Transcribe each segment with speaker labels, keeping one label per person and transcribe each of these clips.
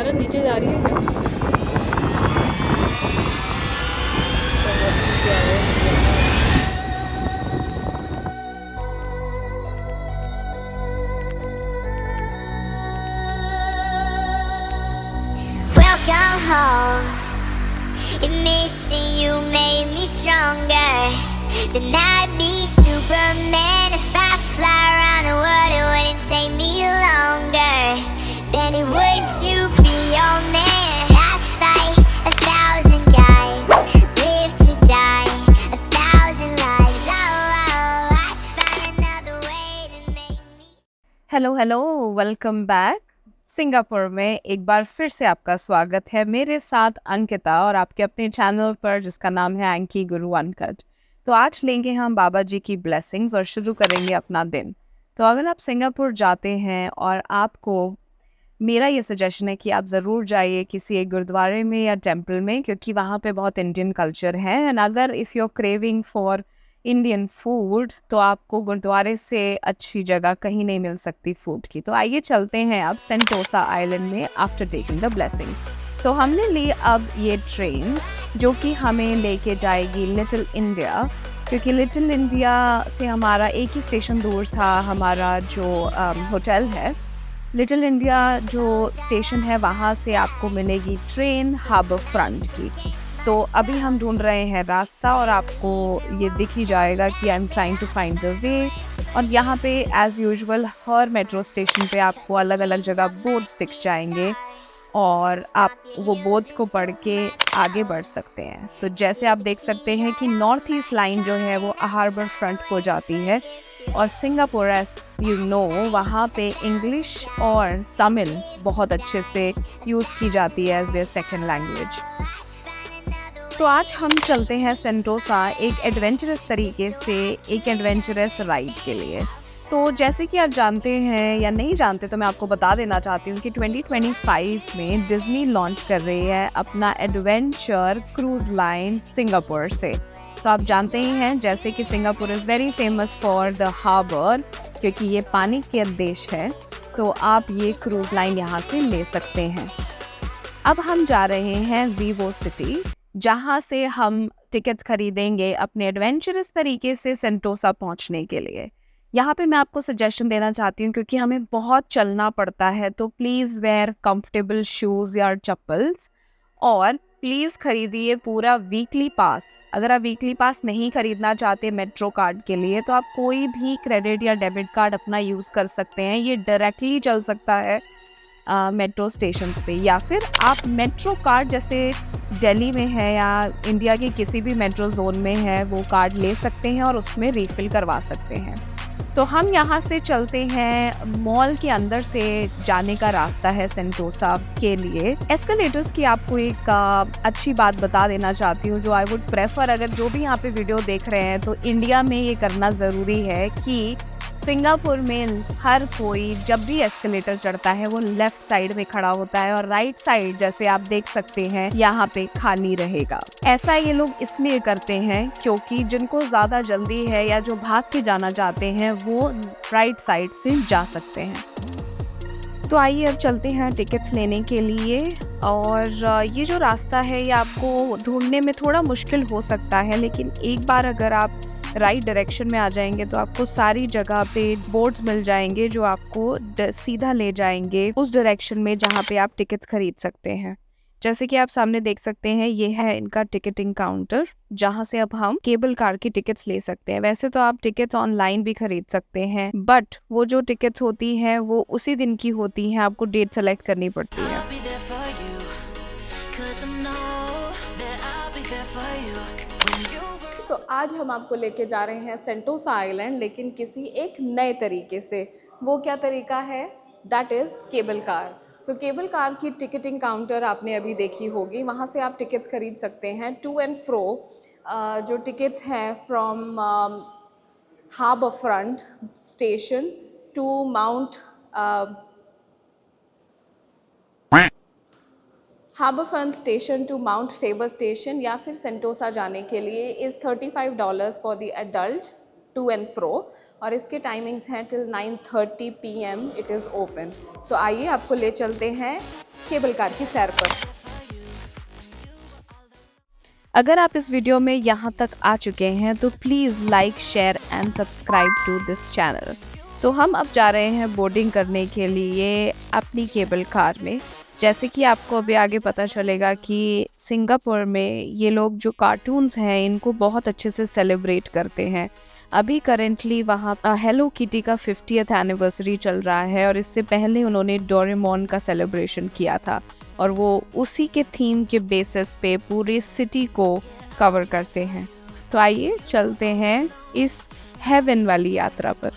Speaker 1: ज़रा नीचे जा रही है क्या? बहुत नीचे आ गए हम यार।
Speaker 2: Welcome home. If missing you made me stronger, then I'd be Superman. If I fly around the world, it wouldn't take me longer than it would to be your man. I fight 1,000 guys, live to die 1,000 lives. Oh, I find another way to make me.
Speaker 3: Hello hello, welcome back. Singapore में एक बार फिर से आपका स्वागत है मेरे साथ अंकिता और आपके अपने चैनल पर जिसका नाम है एंकी गुरु अनकट। तो आज लेंगे हम बाबा जी की ब्लेसिंग्स और शुरू करेंगे अपना दिन। तो अगर आप सिंगापुर जाते हैं और आपको मेरा ये सजेशन है कि आप ज़रूर जाइए किसी एक गुरुद्वारे में या टेम्पल में, क्योंकि वहाँ पे बहुत इंडियन कल्चर है। एंड अगर if you are craving for Indian food तो आपको गुरुद्वारे से अच्छी जगह कहीं नहीं मिल सकती फूड की। तो आइए चलते हैं अब सेंटोसा आइलैंड में आफ्टर टेकिंग द ब्लेसिंग्स। तो हमने ली अब ये ट्रेन जो कि हमें लेके जाएगी लिटिल इंडिया, क्योंकि लिटिल इंडिया से हमारा एक ही स्टेशन दूर था हमारा जो होटल है। लिटिल इंडिया जो स्टेशन है वहाँ से आपको मिलेगी ट्रेन हार्बर फ्रंट की। तो अभी हम ढूंढ रहे हैं रास्ता और आपको ये दिख ही जाएगा कि I am trying to find the way. और यहाँ पे एज़ यूजुअल हर मेट्रो स्टेशन पे आपको अलग अलग जगह बोर्ड्स दिख जाएंगे और आप वो बोर्ड्स को पढ़ के आगे बढ़ सकते हैं। तो जैसे आप देख सकते हैं कि नॉर्थ ईस्ट लाइन जो है वो हार्बर फ्रंट को जाती है और सिंगापुर एज यू नो वहाँ पे इंग्लिश और तमिल बहुत अच्छे से यूज़ की जाती है एज देयर सेकेंड लैंग्वेज। तो आज हम चलते हैं सेंटोसा एक एडवेंचरस तरीके से, एक एडवेंचरस राइड के लिए। तो जैसे कि आप जानते हैं या नहीं जानते तो मैं आपको बता देना चाहती हूँ कि 2025 में डिज्नी लॉन्च कर रही है अपना एडवेंचर क्रूज़ लाइन सिंगापुर से। तो आप जानते ही हैं जैसे कि Singapore is very famous for the harbour, क्योंकि ये पानी के देश है। तो आप ये क्रूज़ लाइन यहाँ से ले सकते हैं। अब हम जा रहे हैं वीवो सिटी, जहाँ से हम टिकट्स खरीदेंगे अपने एडवेंचरस तरीके से सेंटोसा पहुँचने के लिए। यहाँ पे मैं आपको सजेशन देना चाहती हूँ क्योंकि हमें बहुत चलना पड़ता है, तो प्लीज़ वेयर कंफर्टेबल शूज़ या चप्पल्स और प्लीज़ खरीदिए पूरा वीकली पास। अगर आप वीकली पास नहीं खरीदना चाहते मेट्रो कार्ड के लिए तो आप कोई भी क्रेडिट या डेबिट कार्ड अपना यूज़ कर सकते हैं। ये डायरेक्टली चल सकता है मेट्रो स्टेशंस पे, या फिर आप मेट्रो कार्ड जैसे दिल्ली में है या इंडिया के किसी भी मेट्रो जोन में है वो कार्ड ले सकते हैं और उसमें रीफिल करवा सकते हैं। तो हम यहाँ से चलते हैं, मॉल के अंदर से जाने का रास्ता है सेंटोसा के लिए। एस्केलेटर्स की आपको एक अच्छी बात बता देना चाहती हूँ जो आई वुड प्रेफर, अगर जो भी यहाँ पे वीडियो देख रहे हैं तो इंडिया में ये करना ज़रूरी है कि सिंगापुर में हर कोई जब भी एस्केलेटर चढ़ता है वो लेफ्ट साइड में खड़ा होता है और राइट साइड जैसे आप देख सकते हैं यहाँ पे खाली रहेगा। ऐसा ये लोग इसलिए करते हैं क्योंकि जिनको ज़्यादा जल्दी है या जो भाग के जाना चाहते हैं वो राइट साइड से जा सकते हैं। तो आइए अब चलते हैं टिकट्स लेने के लिए। और ये जो रास्ता है ये आपको ढूंढने में थोड़ा मुश्किल हो सकता है, लेकिन एक बार अगर आप राइट डायरेक्शन में आ जाएंगे तो आपको सारी जगह पे बोर्ड्स मिल जाएंगे जो आपको सीधा ले जाएंगे उस डायरेक्शन में जहाँ पे आप टिकट्स खरीद सकते हैं। जैसे कि आप सामने देख सकते हैं ये है इनका टिकटिंग काउंटर, जहाँ से अब हम केबल कार की टिकट्स ले सकते हैं। वैसे तो आप टिकट्स ऑनलाइन भी खरीद सकते हैं, बट वो जो टिकट्स होती हैं वो उसी दिन की होती हैं, आपको डेट सेलेक्ट करनी पड़ती है।
Speaker 4: I'll be there for you, 'cause I know that I'll be there for you when you
Speaker 3: तो आज हम आपको लेके जा रहे हैं सेंटोसा आइलैंड, लेकिन किसी एक नए तरीके से। वो क्या तरीका है? That is cable car. So cable car की टिकटिंग काउंटर आपने अभी देखी होगी, वहाँ से आप टिकट्स खरीद सकते हैं टू एंड फ्रो। जो टिकट्स हैं from Harbour Front station to Mount Harbour Front station to Mount Faber station या फिर सेंटोसा जाने के लिए is $35 for the adult to and fro, और इसके टाइमिंग्स हैं till 9:30 PM it is open. So आइए आपको ले चलते हैं केबल कार की सैर पर। अगर आप इस वीडियो में यहाँ तक आ चुके हैं तो please like, share and subscribe to this channel. तो हम अब जा रहे हैं बोर्डिंग करने के लिए अपनी केबल कार में। जैसे कि आपको अभी आगे पता चलेगा कि सिंगापुर में ये लोग जो कार्टून्स हैं इनको बहुत अच्छे से सेलिब्रेट करते हैं। अभी करेंटली वहाँ हेलो किटी का 50th एनिवर्सरी चल रहा है और इससे पहले उन्होंने डोरेमोन का सेलिब्रेशन किया था और वो उसी के थीम के बेसिस पे पूरी सिटी को कवर करते हैं। तो आइए चलते हैं इस हेवन वाली यात्रा पर।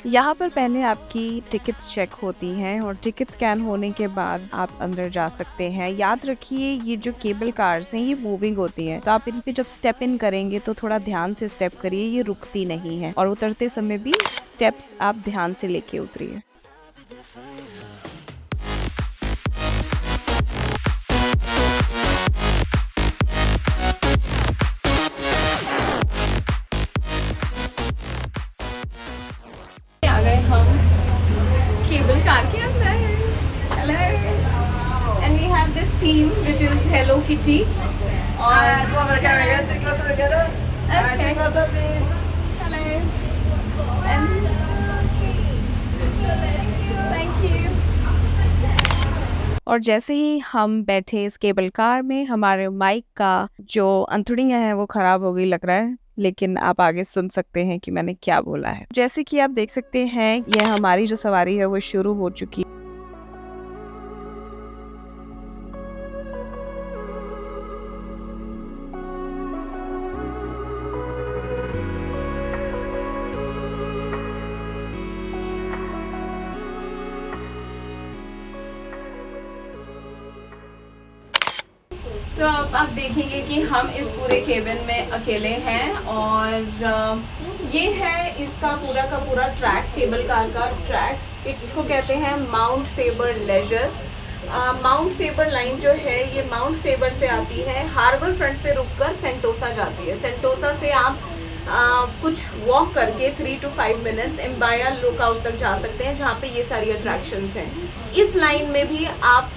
Speaker 3: यहाँ पर पहले आपकी टिकट्स चेक होती हैं और टिकट स्कैन होने के बाद आप अंदर जा सकते हैं। याद रखिए ये जो केबल कार्स हैं ये मूविंग होती हैं, तो आप इन पे जब स्टेप इन करेंगे तो थोड़ा ध्यान से स्टेप करिए, ये रुकती नहीं है और उतरते समय भी स्टेप्स आप ध्यान से लेके उतरिए। केबल कार के अंदर hello and we have this theme which is Hello Kitty और थैंक यू। और जैसे ही हम बैठे इस केबल कार में हमारे माइक का जो अंतड़ियां हैं वो खराब हो गई लग रहा है, लेकिन आप आगे सुन सकते हैं कि मैंने क्या बोला है। जैसे कि आप देख सकते हैं यह हमारी जो सवारी है वो शुरू हो चुकी है। तो अब आप देखेंगे कि हम इस पूरे केबिन में अकेले हैं और ये है इसका पूरा का पूरा ट्रैक, केबल कार का ट्रैक। इसको कहते हैं Mount Faber Leisure. Mount Faber Line जो है ये माउंट फेबर से आती है, हार्बर फ्रंट पे रुककर सेंटोसा जाती है। सेंटोसा से आप कुछ वॉक करके 3 to 5 मिनट्स एम्बाया लुकआउट तक जा सकते हैं जहाँ पे ये सारी अट्रैक्शंस हैं। इस लाइन में भी आप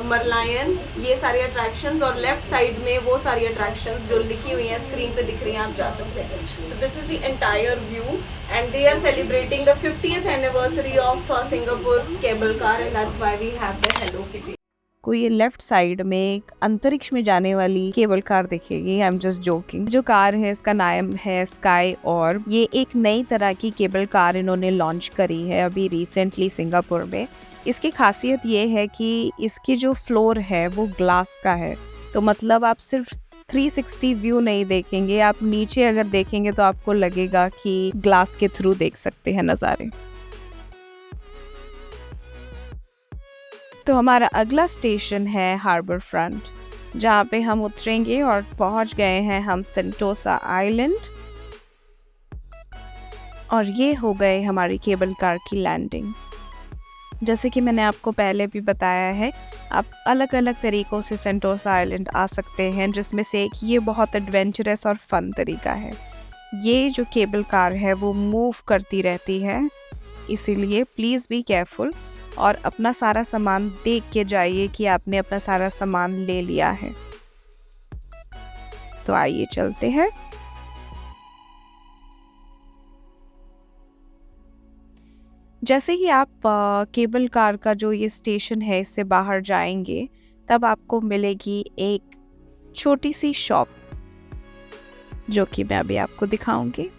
Speaker 3: मरलायन, ये सारी अट्रैक्शंस और लेफ्ट साइड में वो सारी अट्रैक्शंस जो लिखी हुई हैं स्क्रीन पे दिख रही हैं आप जा सकते हैं। So this is the entire view and they are celebrating the 50th anniversary of Singapore cable car and that's why we have the Hello Kitty. को ये लेफ्ट साइड में एक अंतरिक्ष में जाने वाली केबल कार दिखेगी। I am just joking. जो कार है इसका नाम है स्काई और ये एक नई तरह की केबल कार इन्होंने लॉन्च करी है अभी रिसेंटली सिंगापुर में। इसकी खासियत ये है कि इसकी जो फ्लोर है वो ग्लास का है, तो मतलब आप सिर्फ 360 व्यू नहीं देखेंगे, आप नीचे अगर देखेंगे तो आपको लगेगा कि ग्लास के थ्रू देख सकते हैं नज़ारे। तो हमारा अगला स्टेशन है हार्बर फ्रंट, जहाँ पे हम उतरेंगे और पहुँच गए हैं हम सेंटोसा आइलैंड और ये हो गए हमारी केबल कार की लैंडिंग। जैसे कि मैंने आपको पहले भी बताया है, आप अलग अलग तरीक़ों से सेंटोसा आइलैंड आ सकते हैं, जिसमें से एक ये बहुत एडवेंचरस और फन तरीका है। ये जो केबल कार है वो मूव करती रहती है, इसीलिए प्लीज़ बी केयरफुल और अपना सारा सामान देख के जाइए कि आपने अपना सारा सामान ले लिया है। तो आइए चलते हैं। जैसे ही आप केबल कार का जो ये स्टेशन है इससे बाहर जाएंगे तब आपको मिलेगी एक छोटी सी शॉप, जो कि मैं अभी आपको दिखाऊंगी।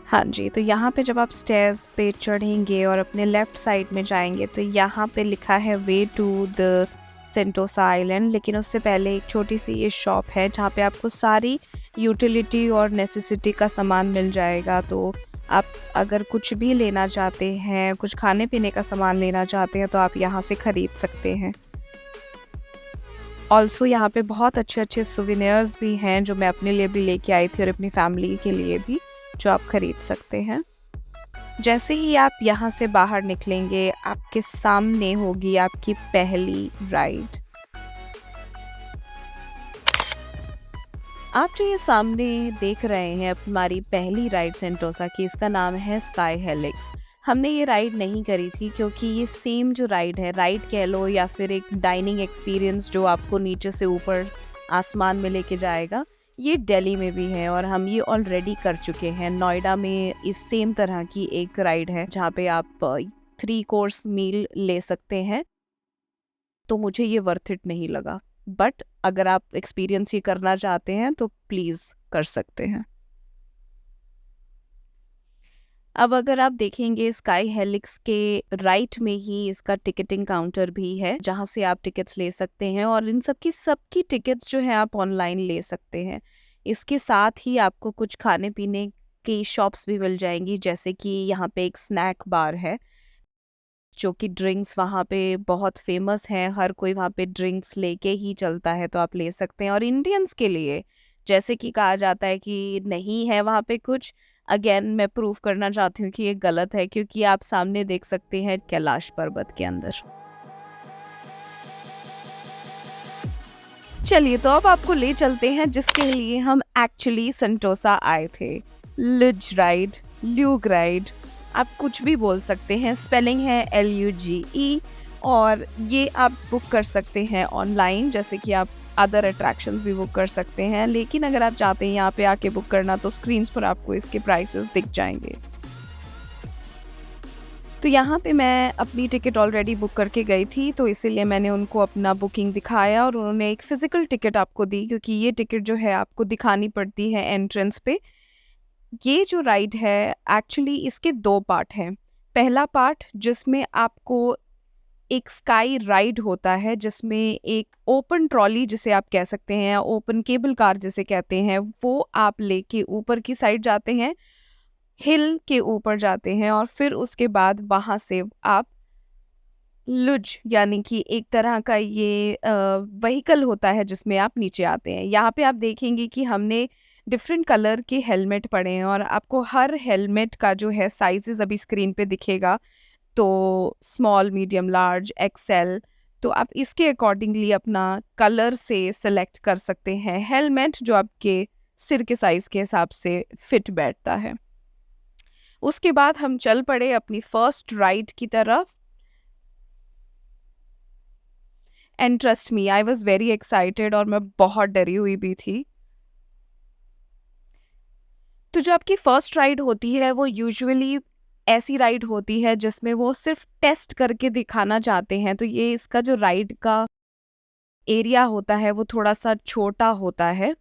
Speaker 3: हाँ जी, तो यहाँ पे जब आप स्टेयर्स पे चढ़ेंगे और अपने लेफ़्ट साइड में जाएंगे तो यहाँ पे लिखा है way to the Sentosa island, लेकिन उससे पहले एक छोटी सी ये शॉप है जहाँ पे आपको सारी यूटिलिटी और नेसेसिटी का सामान मिल जाएगा। तो आप अगर कुछ भी लेना चाहते हैं, कुछ खाने पीने का सामान लेना चाहते हैं तो आप यहाँ से ख़रीद सकते हैं। ऑल्सो यहाँ पे बहुत अच्छे अच्छे सुवेनियर्स भी हैं जो मैं अपने लिए भी लेके आई थी और अपनी फैमिली के लिए भी, जो आप खरीद सकते हैं। जैसे ही आप यहाँ से बाहर निकलेंगे आपके सामने होगी आपकी पहली राइड। आप जो ये सामने देख रहे हैं हमारी पहली राइड सेंटोसा की, इसका नाम है स्काई हेलिक्स। हमने ये राइड नहीं करी थी क्योंकि ये सेम जो राइड है, राइड कह लो या फिर एक डाइनिंग एक्सपीरियंस जो आपको नीचे से ऊपर आसमान में लेके जाएगा, ये दिल्ली में भी है और हम ये ऑलरेडी कर चुके हैं। नोएडा में इस सेम तरह की एक राइड है जहाँ पे आप 3 कोर्स मील ले सकते हैं, तो मुझे ये वर्थ इट नहीं लगा। बट अगर आप एक्सपीरियंस ये करना चाहते हैं तो प्लीज़ कर सकते हैं। अब अगर आप देखेंगे स्काई हेलिक्स के राइट में ही इसका टिकटिंग काउंटर भी है जहाँ से आप टिकट्स ले सकते हैं और इन सबकी टिकट्स जो है आप ऑनलाइन ले सकते हैं। इसके साथ ही आपको कुछ खाने पीने की शॉप्स भी मिल जाएंगी, जैसे कि यहाँ पे एक स्नैक बार है जो कि ड्रिंक्स वहाँ पे बहुत फेमस है, हर कोई वहाँ पे ड्रिंक्स लेके ही चलता है, तो आप ले सकते हैं। और इंडियंस के लिए जैसे कि कहा जाता है कि नहीं है वहाँ पे कुछ, अगेन मैं प्रूव करना चाहती हूँ कि ये गलत है, क्योंकि आप सामने देख सकते हैं कैलाश पर्वत के अंदर। चलिए तो अब आपको ले चलते हैं जिसके लिए हम एक्चुअली सेंटोसा आए थे। लुज राइड, ल्यूग राइड, आप कुछ भी बोल सकते हैं, स्पेलिंग है LUGE, और ये आप बुक कर सकते हैं ऑनलाइन, जैसे कि आप अदर अट्रैक्शंस भी बुक कर सकते हैं। लेकिन अगर आप चाहते हैं यहाँ पे आके बुक करना तो स्क्रीन्स पर आपको इसके प्राइसेस दिख जाएंगे। तो यहाँ पे मैं अपनी टिकट ऑलरेडी बुक करके गई थी, तो इसीलिए मैंने उनको अपना बुकिंग दिखाया और उन्होंने एक फ़िज़िकल टिकट आपको दी, क्योंकि ये टिकट जो है आपको दिखानी पड़ती है एंट्रेंस पे। ये जो राइड है एक्चुअली इसके 2 पार्ट हैं। पहला पार्ट जिसमें आपको एक स्काई राइड होता है, जिसमें एक ओपन ट्रॉली जिसे आप कह सकते हैं या ओपन केबल कार जिसे कहते हैं, वो आप लेके ऊपर की साइड जाते हैं, हिल के ऊपर जाते हैं और फिर उसके बाद वहाँ से आप लुज यानी कि एक तरह का ये व्हीकल होता है जिसमें आप नीचे आते हैं। यहाँ पे आप देखेंगे कि हमने डिफरेंट कलर के हेलमेट पड़े हैं और आपको हर हेलमेट का जो है साइजेस अभी स्क्रीन पे दिखेगा, तो स्मॉल, मीडियम, लार्ज, XL, तो आप इसके अकॉर्डिंगली अपना कलर से सेलेक्ट कर सकते हैं हेलमेट जो आपके सिर के साइज़ के हिसाब से फिट बैठता है। उसके बाद हम चल पड़े अपनी फर्स्ट राइड की तरफ, and trust me I was very excited और मैं बहुत डरी हुई भी थी। तो जो आपकी फर्स्ट राइड होती है वो यूजुअली ऐसी राइड होती है जिसमें वो सिर्फ टेस्ट करके दिखाना चाहते हैं, तो ये इसका जो राइड का एरिया होता है वो थोड़ा सा छोटा होता है।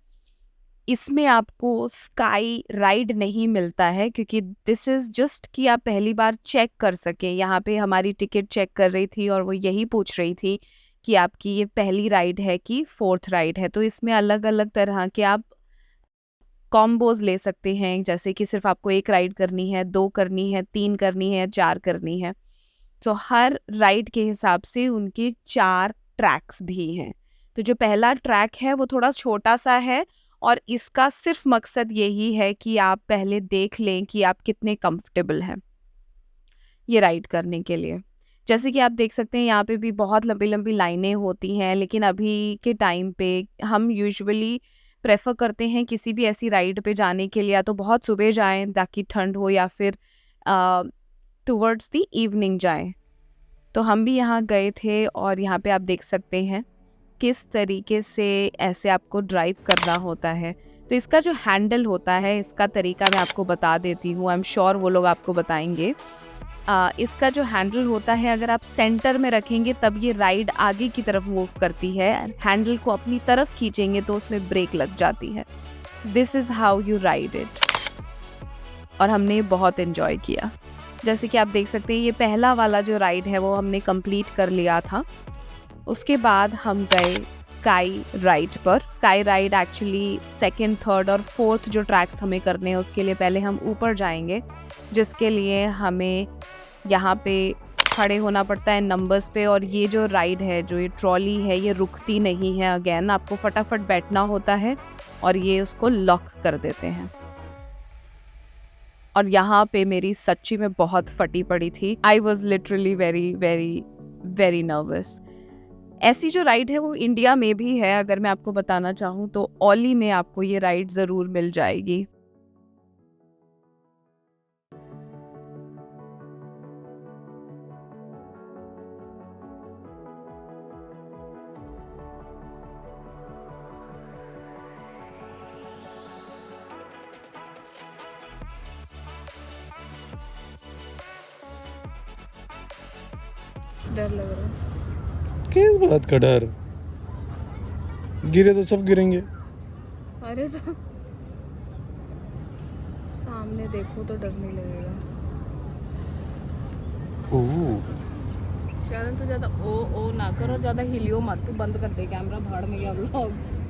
Speaker 3: इसमें आपको स्काई राइड नहीं मिलता है क्योंकि दिस इज़ जस्ट कि आप पहली बार चेक कर सकें। यहाँ पे हमारी टिकट चेक कर रही थी और वो यही पूछ रही थी कि आपकी ये पहली राइड है कि 4th राइड है। तो इसमें अलग अलग तरह के आप कॉम्बोज ले सकते हैं, जैसे कि सिर्फ आपको 1 राइड करनी है, 2 करनी है, 3 करनी है, 4 करनी है। तो हर राइड के हिसाब से उनके 4 ट्रैक्स भी हैं। तो जो पहला ट्रैक है वो थोड़ा छोटा सा है और इसका सिर्फ मकसद यही है कि आप पहले देख लें कि आप कितने कंफर्टेबल हैं ये राइड करने के लिए। जैसे कि आप देख सकते हैं यहाँ पे भी बहुत लंबी लंबी लाइनें होती हैं, लेकिन अभी के टाइम पे हम यूजुअली प्रेफर करते हैं किसी भी ऐसी राइड पे जाने के लिए या तो बहुत सुबह जाएं ताकि ठंड हो, या फिर टुवर्ड्स द इवनिंग जाएं। तो हम भी यहाँ गए थे और यहाँ पे आप देख सकते हैं किस तरीके से ऐसे आपको ड्राइव करना होता है। तो इसका जो हैंडल होता है, इसका तरीका मैं आपको बता देती हूँ, आई एम श्योर वो लोग आपको बताएंगे। इसका जो हैंडल होता है अगर आप सेंटर में रखेंगे तब ये राइड आगे की तरफ मूव करती है, हैंडल को अपनी तरफ खींचेंगे तो उसमें ब्रेक लग जाती है। This is how you ride it. और हमने बहुत इन्जॉय किया। जैसे कि आप देख सकते हैं ये पहला वाला जो राइड है वो हमने कंप्लीट कर लिया था। उसके बाद हम गए स्काई राइड पर। Sky ride actually 2nd, 3rd और 4th जो ट्रैक्स हमें करने हैं उसके लिए पहले हम ऊपर जाएंगे, जिसके लिए हमें यहाँ पे खड़े होना पड़ता है नंबर्स पे। और ये जो राइड है, जो ये ट्रॉली है, ये रुकती नहीं है। अगेन आपको फटाफट बैठना होता है और ये उसको लॉक कर देते हैं। और यहाँ पे मेरी सच्ची में बहुत फटी पड़ी थी। I was literally very very very nervous. ऐसी जो राइड है वो इंडिया में भी है, अगर मैं आपको बताना चाहूँ तो ओली में आपको ये राइड ज़रूर मिल जाएगी।
Speaker 1: डर लग रहा है।
Speaker 5: किस बात का डर? गिरे तो सब गिरेंगे।
Speaker 1: अरे तो सामने देखो तो डर नहीं लगेगा।
Speaker 5: ओह,
Speaker 3: शायद तो ज़्यादा ओ ना करो, ज़्यादा हिलियो मत, तू बंद कर दे कैमरा, भाड़ में गया व्लॉग।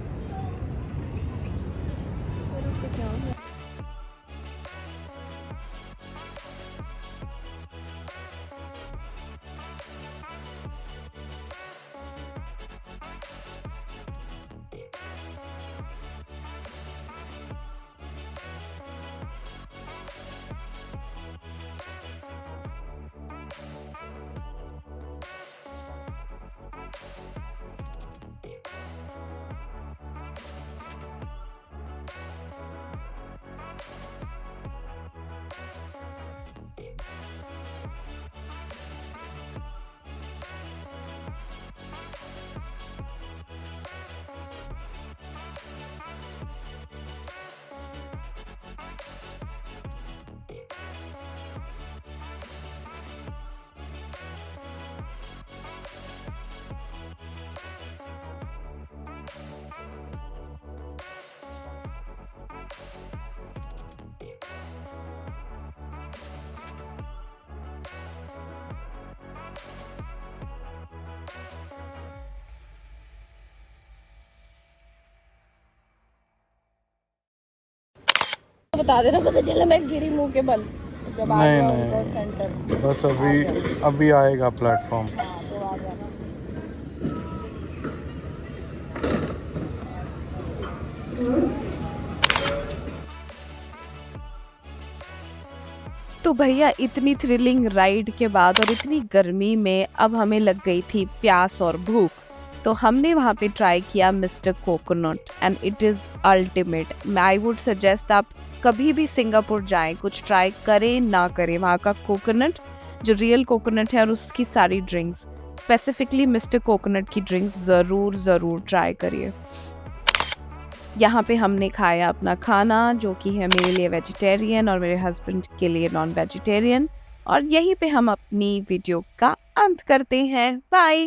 Speaker 3: बता देना, पता चला मैं गिरी मुंह के बल जब आ
Speaker 5: नहीं
Speaker 3: गया
Speaker 5: नहीं,
Speaker 3: उनका सेंटर।
Speaker 5: बस अभी आएगा प्लेटफॉर्म।
Speaker 3: हाँ तो आ जाना। तो भैया इतनी थ्रिलिंग राइड के बाद और इतनी गर्मी में अब हमें लग गई थी प्यास और भूख, तो हमने वहाँ पे ट्राई किया mister coconut and it is ultimate. I would suggest आप कभी भी सिंगापुर जाएं, कुछ ट्राई करें ना करें, वहाँ का कोकोनट जो रियल कोकोनट है और उसकी सारी ड्रिंक्स, स्पेसिफिकली मिस्टर कोकोनट की ड्रिंक्स ज़रूर ट्राई करिए। यहाँ पे हमने खाया अपना खाना जो कि है मेरे लिए वेजिटेरियन और मेरे हस्बैंड के लिए नॉन वेजिटेरियन, और यहीं पे हम अपनी वीडियो का अंत करते हैं। बाय।